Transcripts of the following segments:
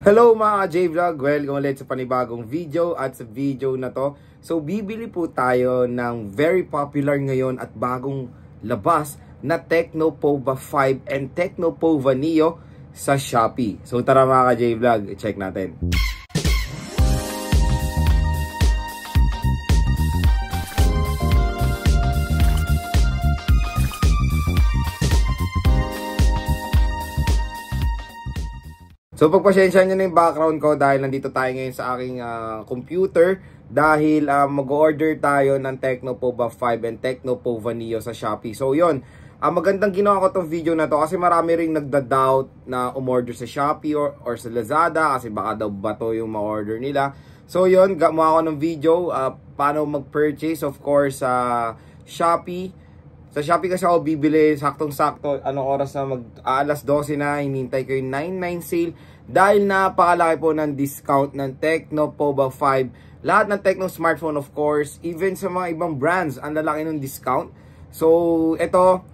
Hello mga J-Vlog! Welcome ulit sa panibagong video at sa video na to. So bibili po tayo ng very popular ngayon at bagong labas na Tecno Pova 5 and Tecno Pova Neo sa Shopee. So tara mga J-Vlog, check natin. So pagpasensya nyo na yung background ko dahil nandito tayo ngayon sa aking computer dahil mag-order tayo ng Tecno Pova 5 and Tecno Pova Neo sa Shopee. So yun, magandang ginawa ko tong video na to kasi marami ring nagda-doubt na umorder sa Shopee or sa Lazada kasi baka daw bato yung ma-order nila. So yun, gumawa ako ng video paano mag-purchase of course sa Shopee. Sa Shopee kasi ako bibili saktong-sakto anong oras na alas 12 na, hinintay ko yung 99 sale dahil napakalaki po ng discount ng Tecno Pova 5. Lahat ng Tecno smartphone of course, even sa mga ibang brands, ang lalaki ng discount. So ito,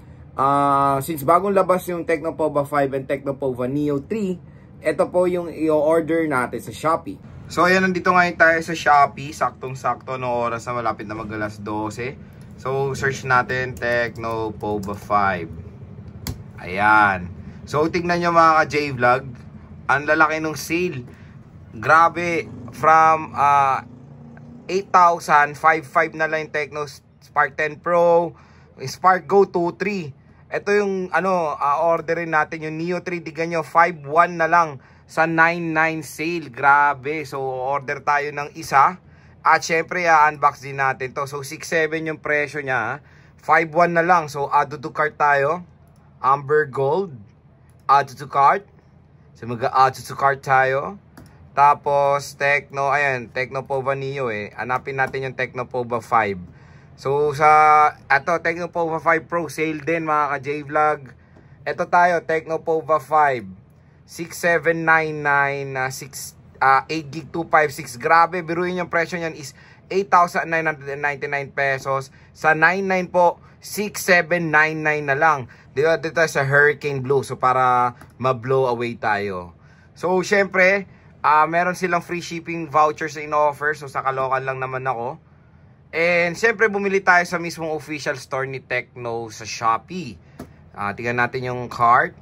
since bagong labas yung Tecno Pova 5 and Tecno Pova Neo 3, ito po yung i-order natin sa Shopee. So ayan, nandito ngayon tayo sa Shopee, saktong-sakto no oras na malapit na mag-alas 12. So, search natin Tecno Pova 5. Ayan. So, tignan nyo mga ka-J-Vlog. Ang lalaki nung sale. Grabe. From 8,000, 5,500 na lang yung Tecno Spark 10 Pro, Spark Go 2.3. Ito yung orderin natin. Yung Neo 3, digan nyo, 5,100 na lang sa 9,900 sale. Grabe. So, order tayo ng isa. At syempre, unbox din natin to. So, 6,700 yung presyo niya. 5,100 na lang. So, add to cart tayo. Amber Gold. Add to cart. So, mag-add to cart tayo. Tapos, Tecno. Ayan, Tecno Pova Neo eh. Hanapin natin yung Tecno Pova 5. So, Tecno Pova 5 Pro. Sale din mga ka-J-Vlog. Ito tayo, Tecno Pova 5. 6,799 8 gig 256. Grabe, biruin yung presyo niyan is 8,999 pesos. Sa 99 po, 6,799 na lang. Dito sa Hurricane Blue. So para ma-blow away tayo. So syempre, meron silang free shipping vouchers na in-offer. So sa Caloocan lang naman ako. And syempre, bumili tayo sa mismong official store ni Tecno sa Shopee. Tingnan natin yung cart.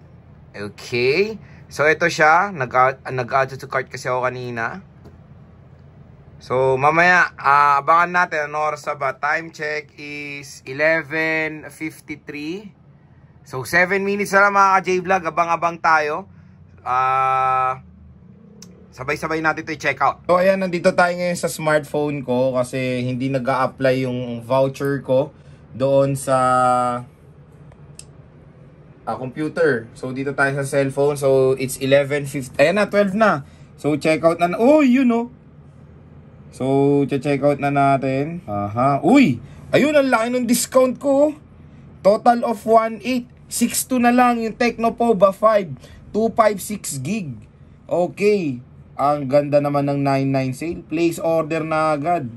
Okay. So, ito siya. Nag-add to cart kasi ako kanina. So, mamaya, abangan natin. Ano oras na ba? Time check is 11:53. So, 7 minutes na lang mga ka-J-Vlog. Abang-abang tayo. Sabay-sabay natin ito i-check out. So, ayan. Nandito tayo ngayon sa smartphone ko kasi hindi nag-a-apply yung voucher ko doon sa computer. So dito tayo sa cellphone. So it's 11:50. Ayan na, 12 na. So check out na. Oh, you know. So check out na natin. Aha. Uy, ayun, ang laki ng discount ko. Total of 1,862 na lang yung Tecno Pova 5. 256 gig. Okay. Ang ganda naman ng 99 sale. Place order na agad.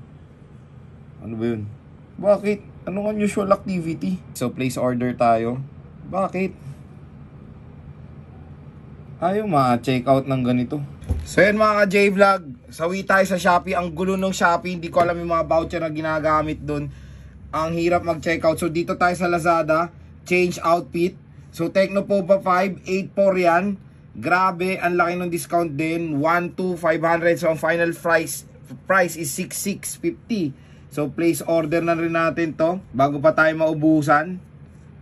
Ano ba yun? Bakit? Anong unusual activity? So place order tayo. Bakit? Ayaw ma-check out ng ganito. So yan mga ka-J-Vlog, sawi tayo sa Shopee. Ang gulo ng Shopee, hindi ko alam yung mga voucher na ginagamit doon. Ang hirap mag-check out. So dito tayo sa Lazada, change outfit. So Tecno Pova 5, 8,400 yan. Grabe, ang laki ng discount din. 1,2,500. So ang final price is 6,650. So place order na rin natin to bago pa tayo maubusan.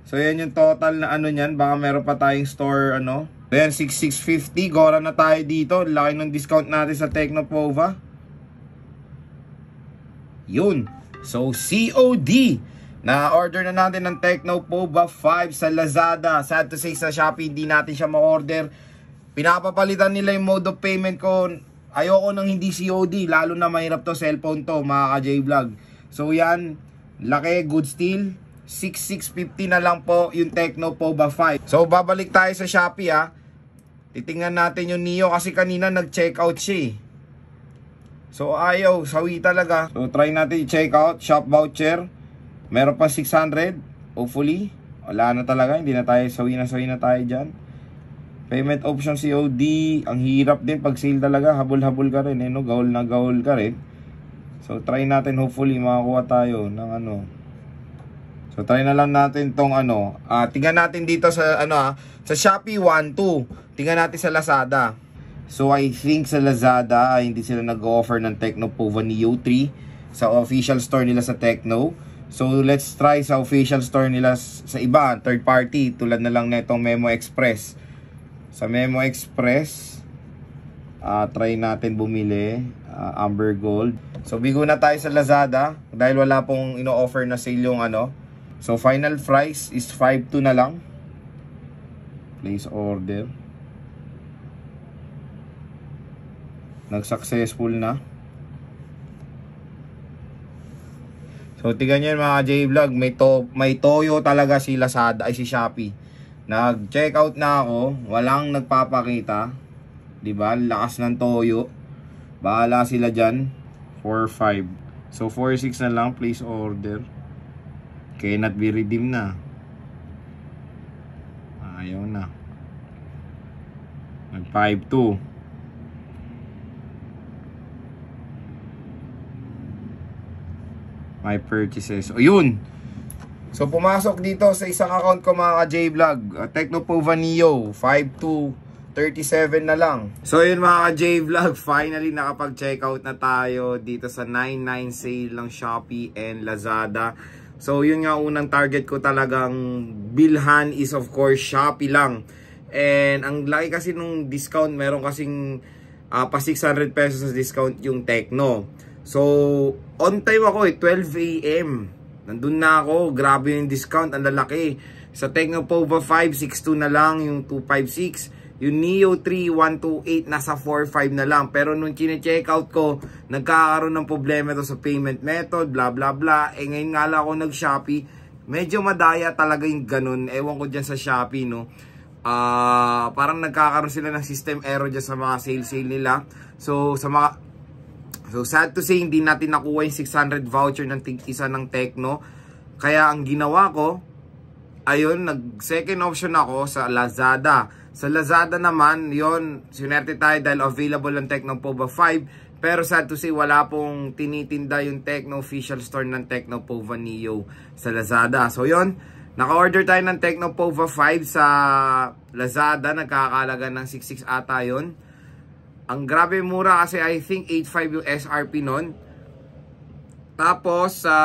So yan yung total na niyan. Baka meron pa tayong store So yan, 6,650. Gora na tayo dito. Laki ng discount natin sa Tecno Pova. Yun. So COD. Na-order na natin ng Tecno Pova 5 sa Lazada. Sad to say, sa Shopee hindi natin siya ma-order. Pinapapalitan nila yung mode of payment ko. Ayoko nang hindi COD. Lalo na mahirap to, cellphone to mga ka-J-Vlog. So yan, laki, good steal. 6,650 na lang po yung Tecno Pova 5. So babalik tayo sa Shopee Titingnan natin yung Neo kasi kanina nag-check out siya So ayaw, sawi talaga. So try natin i-check out. Shop voucher. Meron pa 600. Hopefully. Wala na talaga. Hindi na tayo, sawi na tayo dyan. Payment option COD, ang hirap din pag sale talaga, habol-habol ka rin, no? Gaul na gaul ka rin. So try natin, hopefully makakuha tayo ng ano. So try na lang natin tong ano. Tingnan natin dito sa ano sa Shopee 1, 2. Tingnan natin sa Lazada. So I think sa Lazada hindi sila nag-offer ng Tecno Pova Neo 3 sa official store nila sa Tecno. So let's try sa official store nila sa iba, third party, tulad na lang nitong Memo Express. Sa Memo Express, try natin bumili, Amber Gold. So bigo na tayo sa Lazada dahil wala pong ino-offer na sale yung ano. So final price is 5.2 na lang. Place order. Nag-successful na. So tingnan niyo mga J-Vlog, may toyo talaga si Lazada ay si Shopee. Nag-check out na ako, walang nagpapakita. 'Di ba? Lakas ng toyo. Bahala sila diyan. 4.5. So 4.6 na lang, place order. Cannot be redeemed na. Ayaw na. Nag 5.2. My purchases. O yun. So pumasok dito sa isang account ko mga J-Vlog, Tecno Pova Neo 5237 na lang. So yun mga J-Vlog, finally nakapag-check out na tayo dito sa 9.9 sale ng Shopee and Lazada. So yun nga, unang target ko talagang bilhan is of course Shopee lang. And ang laki kasi nung discount, meron kasing pa 600 pesos sa discount yung Tecno. So on time ako 12 AM. Nandun na ako, grabe yung discount, ang lalaki. Sa Tecno Pova 562 na lang, yung 256. Yung Neo 3 128 nasa 45 na lang. Pero nung kine-check out ko, nagkakaroon ng problema to sa payment method, bla bla bla. Eh ngayon nga lang ako nag-Shopee, medyo madaya talaga yung ganun. Ewan ko dyan sa Shopee, no. Parang nagkakaroon sila ng system error dyan sa mga sale nila. So sad to say, hindi natin nakuha yung 600 voucher ng tig-isa ng Tecno. Kaya ang ginawa ko, ayun, nag-second option ako sa Lazada. Sa Lazada naman, yon sinerte tayo dahil available ang Tecno Pova 5. Pero sad to say, wala pong tinitinda yung Tecno official store ng Tecno Pova Neo sa Lazada. So yon, naka-order tayo ng Tecno Pova 5 sa Lazada. Nagkakalaga ng 66 ata yun. Ang grabe mura kasi I think 8.5 yung SRP nun. Tapos sa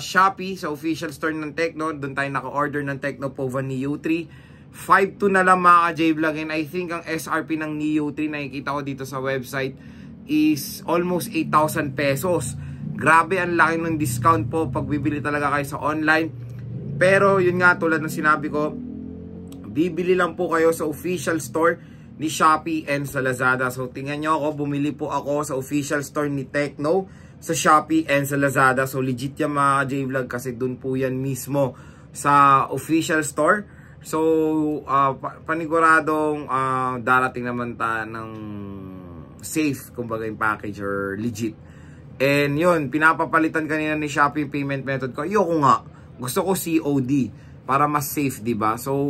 Shopee, sa official store ng Tecno, doon tayo naka-order ng Tecno Pova Neo 3. 5.2 na lang mga J-Vlog. And I think ang SRP ng Neo 3 nakikita ko dito sa website is almost 8,000 pesos. Grabe, ang laki ng discount po pag bibili talaga kayo sa online. Pero yun nga, tulad ng sinabi ko, bibili lang po kayo sa official store ni Shopee and sa Lazada. So tingnan nyo ako, bumili po ako sa official store ni Tecno sa Shopee and sa Lazada. So legit yan mga J-Vlog kasi dun po yan mismo sa official store. So paniguradong darating naman ta ng safe, kumbaga yung package or legit. And yun, pinapapalitan kanina ni Shopee payment method ko. Ayoko nga, gusto ko COD para mas safe, diba? So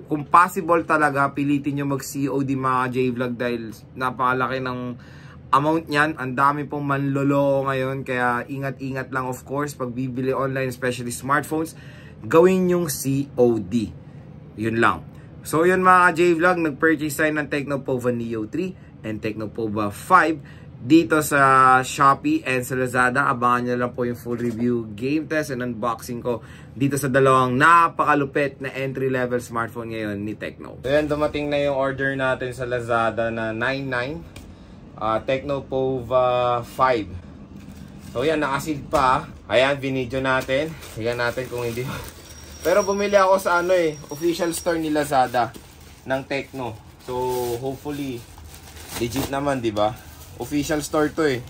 kung possible talaga, pilitin nyo mag-COD mga J-Vlog dahil napakalaki ng amount niyan. Ang dami pong manloloko ngayon, kaya ingat-ingat lang of course pag bibili online, especially smartphones. Gawin yung COD. Yun lang. So yun mga J-Vlog, nag-purchase tayo ng Tecno Pova Neo 3 and Tecno Pova 5 dito sa Shopee and sa Lazada. Abangan nyo lang po yung full review, game test, and unboxing ko dito sa dalawang napakalupit na entry-level smartphone ngayon ni Tecno. So yan, dumating na yung order natin sa Lazada na 9.9 Tecno Pova 5. So yan, nakasealed pa. Ayan, binidyo natin. Tingnan natin kung hindi. Pero bumili ako sa official store ni Lazada ng Tecno. So hopefully legit naman, di ba? Official store to eh.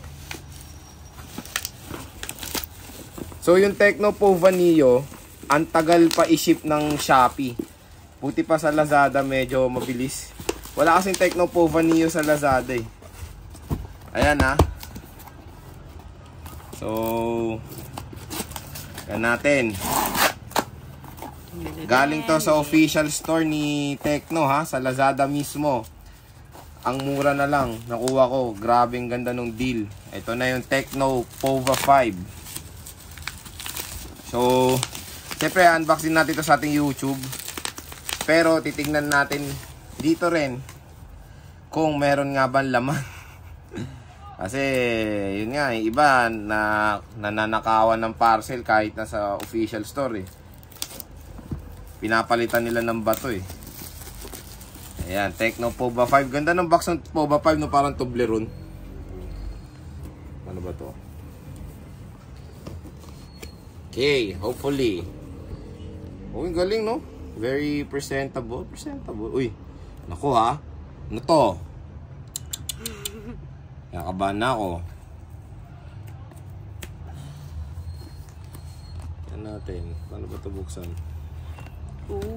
So yung Tecno Pova Neo, ang tagal pa i-ship ng Shopee. Buti pa sa Lazada medyo mabilis. Wala kasing Tecno Pova Neo sa Lazada eh. Ayan ha. So yan natin. Galing to sa official store ni Tecno ha, sa Lazada mismo. Ang mura na lang, nakuha ko. Grabe ang ganda ng deal. Ito na yung Tecno Pova 5. So, siyempre unboxing natin ito sa ating YouTube. Pero titingnan natin dito rin kung meron nga ba laman. Kasi yun nga, iba na nananakawan ng parcel kahit nasa official store eh. Pinapalitan nila ng bato eh. Ayan, Tecno Pova 5. Ganda ng box ng Pova 5 no, parang Toblerone. Ano ba to? Okay, hopefully. Uy, galing no? Very presentable. Presentable. Uy, naku ha. Ano to? Nakabahan na ako. Yan natin. Paano ba ito buksan?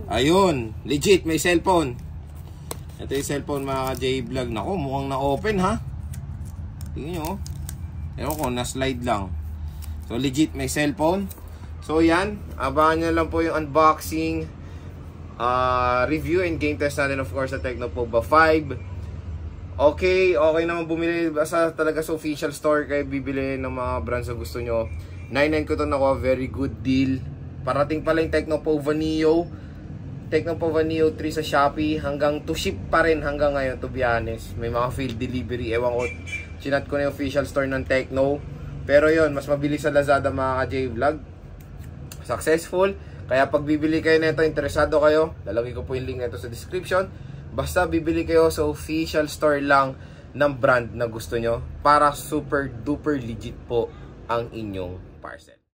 Ayun. Legit, may cellphone. Ito yung cellphone mga J-Vlog. Naku, mukhang na-open ha. Tingnan nyo. Ewan ko, na-slide lang. So legit, may cellphone. So yan, abangan nyo lang po yung unboxing, review and game test natin of course sa Tecno Pova 5. Okay naman bumili basta talaga sa official store kayo bibili ng mga brands na gusto nyo. 99 ko ito nakuha, very good deal. Parating pala yung Tecno Pova Neo. Tecno Pova Neo 3 sa Shopee. Hanggang to ship pa rin hanggang ngayon, to be honest. May mga field delivery. Ewan ko, chinat ko na yung official store ng Tecno. Pero yon, mas mabilis sa Lazada mga ka-J-Vlog. Successful. Kaya pag bibili kayo nito, interesado kayo, lalagay ko po yung link nito sa description. Basta bibili kayo sa official store lang ng brand na gusto nyo para super duper legit po ang inyong parcel.